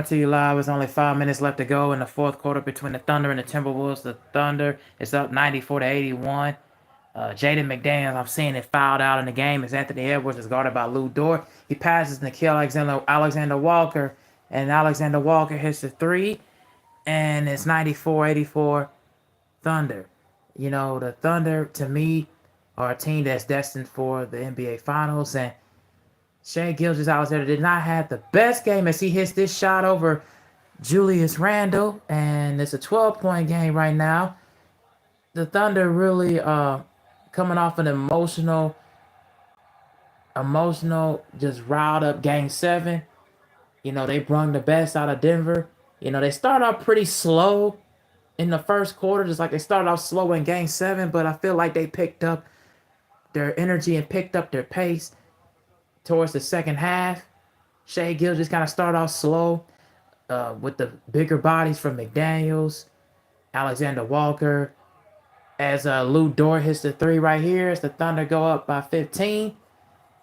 To you live. It's only 5 minutes left to go in the fourth quarter between the Thunder and the Timberwolves. The Thunder is up 94 to 81. Jaden McDaniels, I'm seeing it fouled out in the game as Anthony Edwards is guarded by Lou Dort. He passes Nikhil Alexander Walker, and Alexander Walker hits the three, and it's 94-84 Thunder. You know, the Thunder, to me, are a team that's destined for the NBA Finals, and Shea Gilgeous-Alexander did not have the best game as he hits this shot over Julius Randle, and it's a 12-point game right now. The Thunder really coming off an just riled up game seven. You know, they brung the best out of Denver. You know, they started off pretty slow in the first quarter, just like they started off slow in game seven, but I feel like they picked up their energy and picked up their pace towards the second half. Shea Gill just kind of started off slow with the bigger bodies from McDaniels, Alexander Walker, as Lou Dort hits the three right here as the Thunder go up by 15.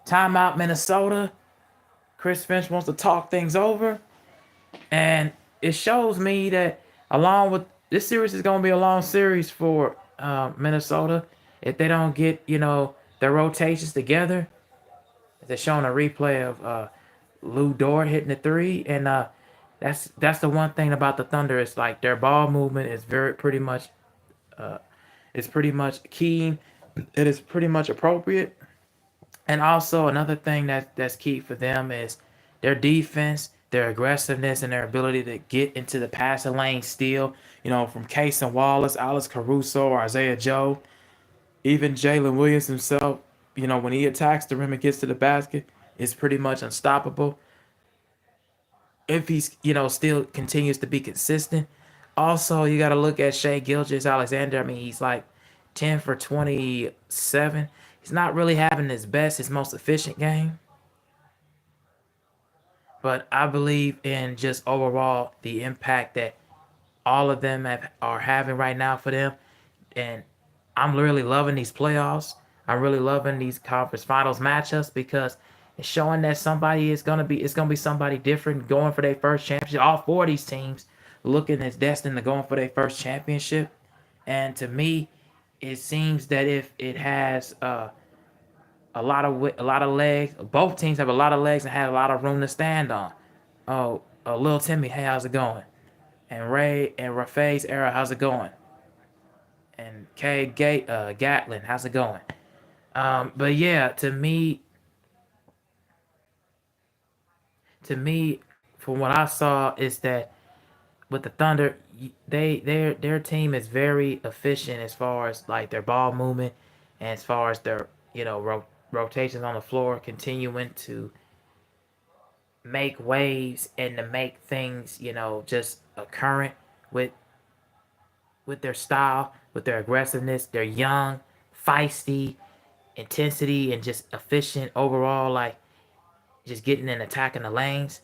Timeout, Minnesota. Chris Finch wants to talk things over. And it shows me that along with this series is going to be a long series for Minnesota. If they don't get, their rotations together, they're showing a replay of Lou Dort hitting the three. And that's the one thing about the Thunder. It's like their ball movement is pretty much keen. It is pretty much appropriate. And also another thing that's key for them is their defense, their aggressiveness, and their ability to get into the passing lane still. You know, from Case and Wallace, Alex Caruso, or Isaiah Joe, even Jalen Williams himself. You know, when he attacks the rim and gets to the basket, is pretty much unstoppable. If he's, still continues to be consistent. Also, you got to look at Shea Gilgeous-Alexander. I mean, he's like 10 for 27. He's not really having his most efficient game. But I believe in just overall the impact that all of them are having right now for them. And I'm really loving these playoffs. I'm really loving these conference finals matchups because it's showing that it's gonna be somebody different going for their first championship. All four of these teams looking as destined to going for their first championship. And to me, it seems that if it has a lot of legs, both teams have a lot of legs and have a lot of room to stand on. Oh, Lil Timmy, hey, how's it going? And Ray and Rafai's era, how's it going? And Gatlin, how's it going? But yeah, to me, from what I saw, is that with the Thunder, their team is very efficient as far as like their ball movement, and as far as their rotations on the floor, continuing to make waves and to make things just occurrent with their style, with their aggressiveness. They're young, feisty, intensity, and just efficient overall. Like just getting and attacking the lanes.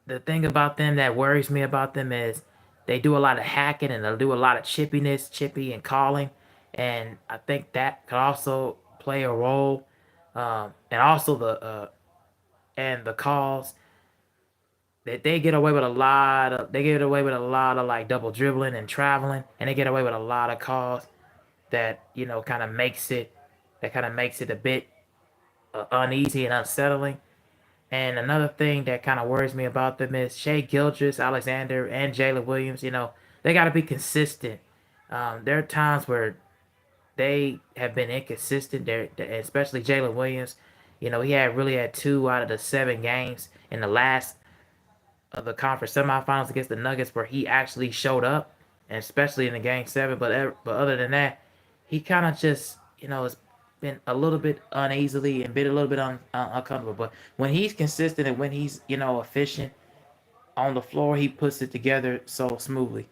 The thing about them that worries me about them is they do a lot of hacking and they'll do a lot of chippy and calling, and I think that could also play a role. And also the calls that they get away with a lot of like double dribbling and traveling, and they get away with a lot of calls that kind of makes it a bit uneasy and unsettling. And another thing that kind of worries me about them is Shea Gilgeous, Alexander, and Jalen Williams. They got to be consistent. There are times where they have been inconsistent. Especially Jalen Williams. He had 2 out of the 7 games in the last of the conference semifinals against the Nuggets where he actually showed up, and especially in the game seven. But other than that, he kind of just has been a little bit uneasily and been a little bit uncomfortable. But when he's consistent and when he's efficient on the floor, he puts it together so smoothly.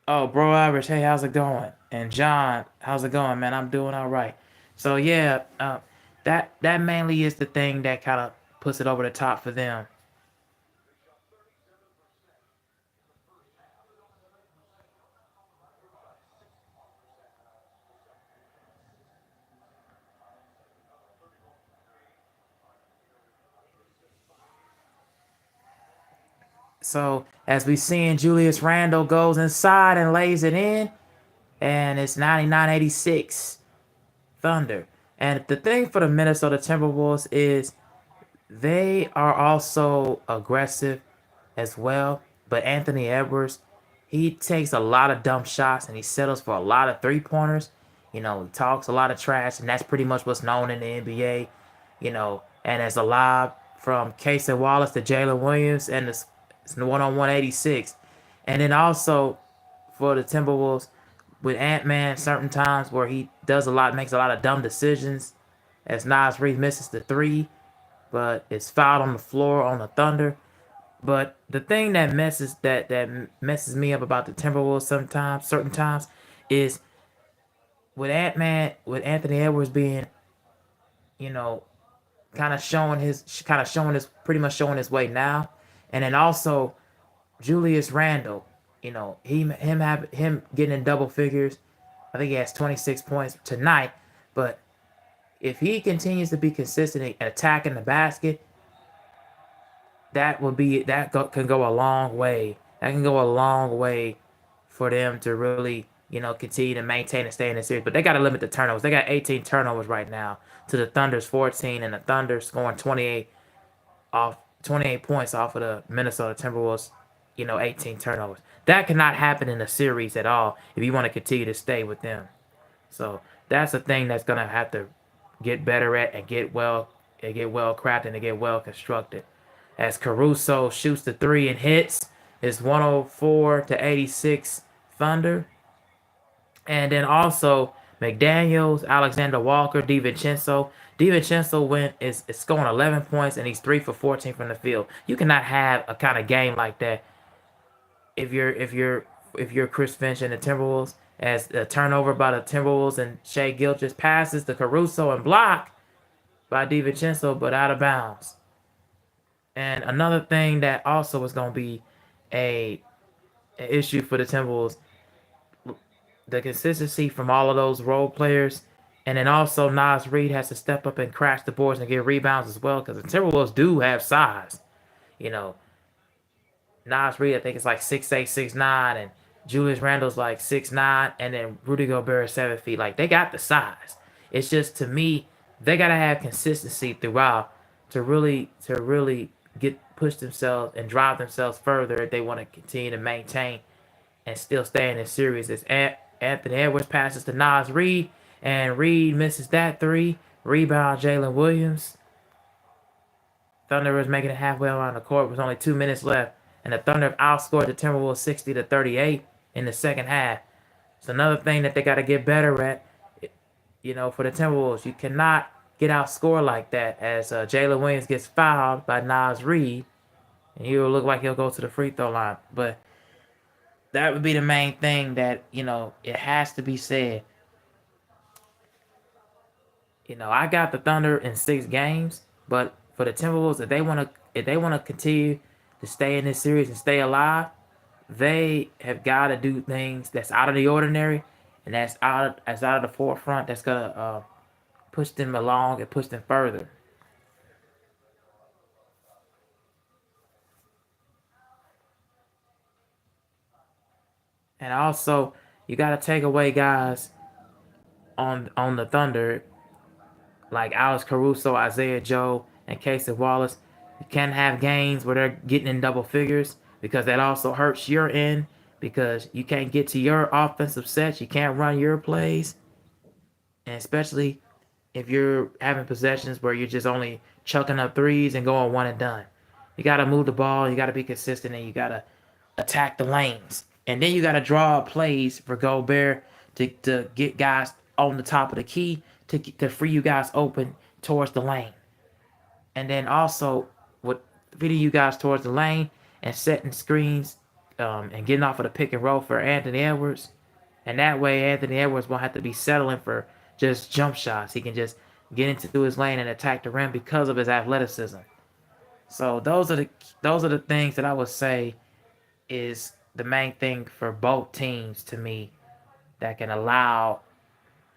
Oh, bro, average. Hey, how's it going? And John, how's it going, man? I'm doing all right. So yeah, that mainly is the thing that kind of puts it over the top for them. So as we seeing Julius Randle goes inside and lays it in, and it's 99-86 Thunder. And the thing for the Minnesota Timberwolves is they are also aggressive as well. But Anthony Edwards, he takes a lot of dumb shots and he settles for a lot of three pointers. He talks a lot of trash, and that's pretty much what's known in the NBA. And as a lob from Casey Wallace to Jalen Williams, and it's one on 186. And then also for the Timberwolves, with Ant Man, certain times where he does a lot, makes a lot of dumb decisions, as Nas Reed misses the three, but it's fouled on the floor on the Thunder. But the thing that messes me up about the Timberwolves sometimes, certain times, is with Ant Man, with Anthony Edwards being, you know, kind of showing his pretty much showing his way now, and then also Julius Randle, him getting in double figures. I think he has 26 points tonight, but if he continues to be consistent at attacking the basket, can go a long way. That can go a long way for them to really, continue to maintain and stay in the series. But they got to limit the turnovers. They got 18 turnovers right now to the Thunder's 14, and the Thunder scoring 28 points off of the Minnesota Timberwolves, 18 turnovers. That cannot happen in a series at all if you want to continue to stay with them. So that's a thing that's gonna have to get better at and get well crafted and get well constructed. As Caruso shoots the three and hits, it's 104-86 Thunder. And then also McDaniels, Alexander Walker, DiVincenzo. DiVincenzo is scoring 11 points and he's 3 for 14 from the field. You cannot have a kind of game like that if you're Chris Finch and the Timberwolves, as a turnover by the Timberwolves and Shea Gilchrist passes to Caruso and block by DiVincenzo, but out of bounds. And another thing that also is going to be a an issue for the Timberwolves, the consistency from all of those role players, and then also Nas Reed has to step up and crash the boards and get rebounds as well, because the Timberwolves do have size. You know, Nas Reed, I think it's like 6'8", 6'9", and Julius Randle's like 6'9", and then Rudy Gobert is 7 feet. Like, they got the size. It's just, to me, they gotta have consistency throughout to really get push themselves and drive themselves further if they want to continue to maintain and still stay in this series. As Anthony Edwards passes to Nas Reed, and Reed misses that three. Rebound Jalen Williams. Thunder was making it halfway around the court with only 2 minutes left, and the Thunder have outscored the Timberwolves 60-38 in the second half. It's another thing that they got to get better at. For the Timberwolves, you cannot get outscored like that. As Jalen Williams gets fouled by Nas Reed, and he'll look like he'll go to the free throw line. But that would be the main thing that it has to be said. I got the Thunder in 6 games, but for the Timberwolves, if they want to continue to stay in this series and stay alive, they have got to do things that's out of the ordinary, and that's out of the forefront. That's gonna push them along and push them further. And also, you got to take away guys on the Thunder like Alex Caruso, Isaiah Joe, and Casey Wallace. You can't have games where they're getting in double figures, because that also hurts your end, because you can't get to your offensive sets. You can't run your plays. And especially if you're having possessions where you're just only chucking up threes and going one and done. You got to move the ball. You got to be consistent, and you got to attack the lanes. And then you got to draw plays for Gobert to get guys on the top of the key to free you guys open towards the lane. And then also with feeding you guys towards the lane and setting screens, and getting off of the pick and roll for Anthony Edwards. And that way Anthony Edwards won't have to be settling for just jump shots. He can just get into his lane and attack the rim because of his athleticism. So those are the things that I would say is the main thing for both teams to me that can allow,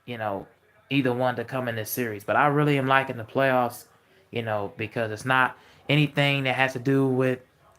you know, either one to come in this series. But I really am liking the playoffs, because it's not anything that has to do with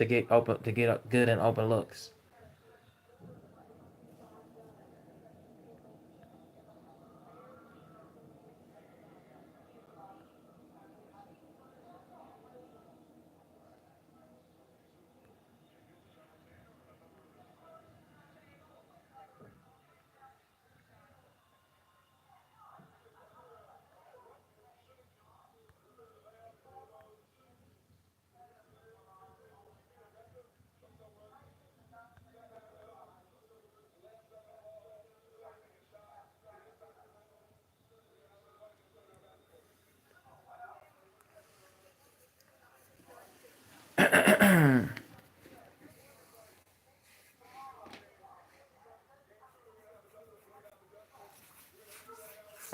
to get good and open looks.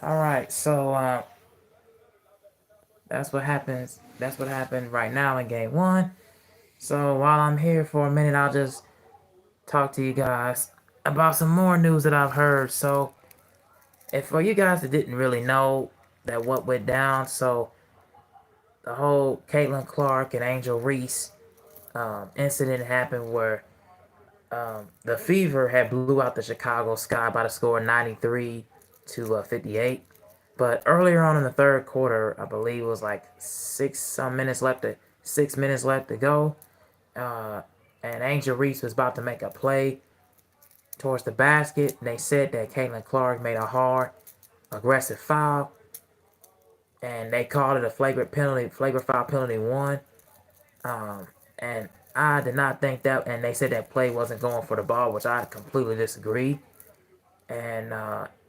All right, so that's what happens. That's what happened right now in game one. So while I'm here for a minute, I'll just talk to you guys about some more news that I've heard. So, if for you guys that didn't really know that what went down, so the whole Caitlin Clark and Angel Reese incident happened where the Fever had blew out the Chicago Sky by the score 93 to 58. But earlier on in the third quarter, I believe it was like 6 minutes left to go, uh, and Angel Reese was about to make a play towards the basket. And they said that Caitlin Clark made a hard, aggressive foul, and they called it a flagrant foul penalty one. Um, and I did not think that, and they said that play wasn't going for the ball, which I completely disagree. And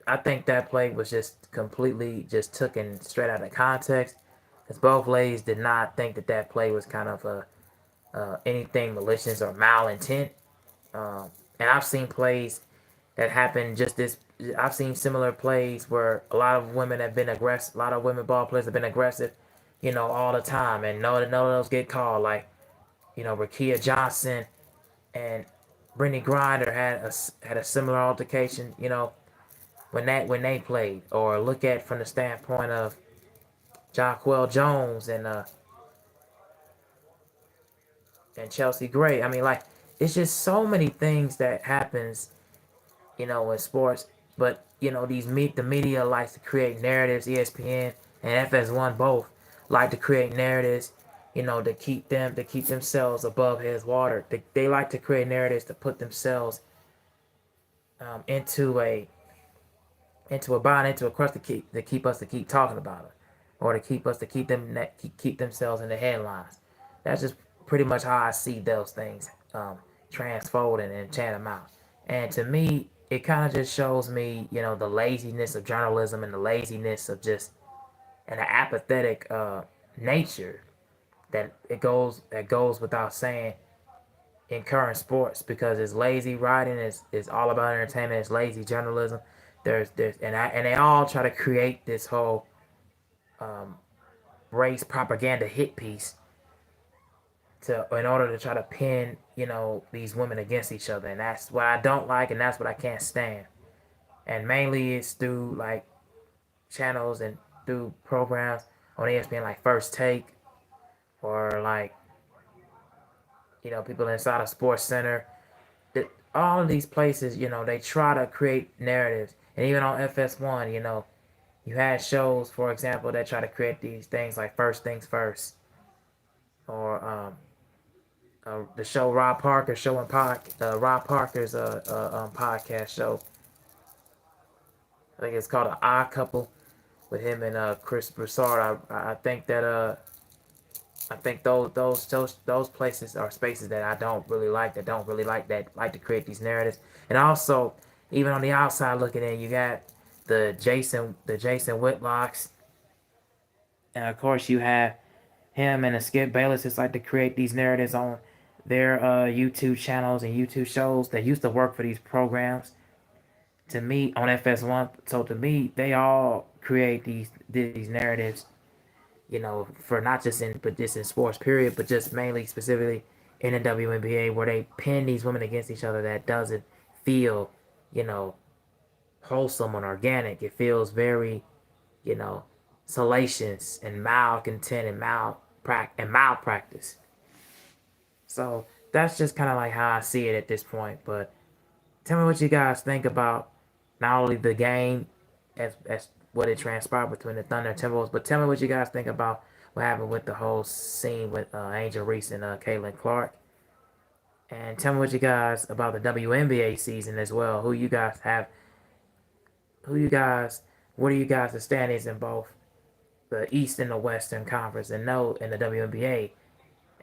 I think that play was just completely just taken straight out of context, because both ladies did not think that that play was kind of anything malicious or malintent. Um, and I've seen plays that happen just this. I've seen similar plays where a lot of women have been aggressive. A lot of women ball players have been aggressive, all the time, and none of those get called. Like Rakia Johnson and Brittany Grinder had a similar altercation. When they played, or look at from the standpoint of Jonquel Jones and Chelsea Gray. I mean, like, it's just so many things that happens in sports. But the media likes to create narratives. ESPN and FS1 both like to create narratives, to keep themselves above his water. They like to create narratives to put themselves into a bond, into a crust to keep talking about it, or to keep themselves in the headlines. That's just pretty much how I see those things transfolding and chant them out. And to me, it kind of just shows me, the laziness of journalism and the laziness of just and the apathetic nature that goes without saying in current sports, because it's lazy writing, is all about entertainment, it's lazy journalism. And they all try to create this whole race propaganda hit piece to in order to try to pin these women against each other, and that's what I don't like, and that's what I can't stand. And mainly it's through like channels and through programs on ESPN like First Take, or like people inside of Sports Center. All of these places, they try to create narratives, and even on FS1, you had shows, for example, that try to create these things like First Things First, or the show Rob Parker show and Rob Parker's podcast show. I think it's called An Odd Couple with him and Chris Broussard. I think those places are spaces that I don't really like. That don't really like to create these narratives. And also, even on the outside looking in, you got the Jason Whitlocks, and of course you have him and the Skip Bayless just like to create these narratives on their YouTube channels and YouTube shows that used to work for these programs. To me, on FS1, so to me, they all create these narratives, for not just in sports period, but just mainly specifically in the WNBA, where they pin these women against each other that doesn't feel, you know, wholesome and organic. It feels very, you know, salacious and malcontent and malpractice. So that's just kind of like how I see it at this point. But tell me what you guys think about not only the game as what it transpired between the Thunder and Timberwolves, but tell me what you guys think about what happened with the whole scene with Angel Reese and Caitlin Clark. And tell me what you guys about the WNBA season as well. Who you guys, what are you guys the standings in both the East and the Western Conference, and no in the WNBA?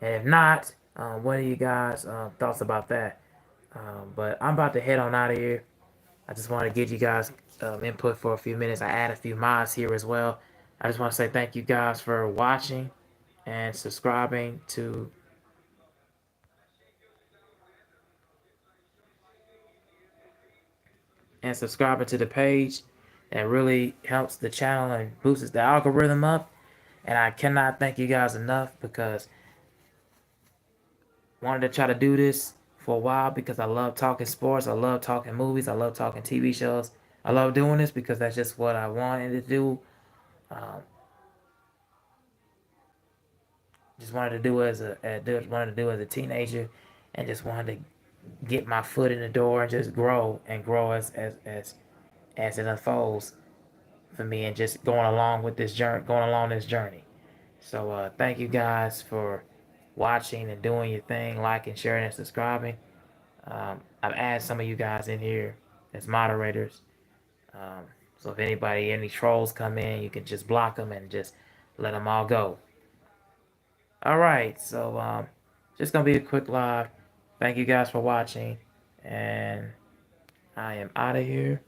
And if not, what are you guys thoughts about that? But I'm about to head on out of here. I just want to give you guys input for a few minutes. I add a few mods here as well. I just want to say thank you guys for watching and subscribing to the page. That really helps the channel and boosts the algorithm up. And I cannot thank you guys enough because I wanted to try to do this for a while because I love talking sports. I love talking movies. I love talking TV shows. I love doing this because that's just what I wanted to do. Um, just wanted to do as a teenager, and just wanted to get my foot in the door and just grow and grow as it unfolds for me, and just going along this journey. So thank you guys for watching and doing your thing, liking, sharing, and subscribing. I've added some of you guys in here as moderators. Um, so if any trolls come in, you can just block them and just let them all go. All right, so just gonna be a quick live. Thank you guys for watching, and I am out of here.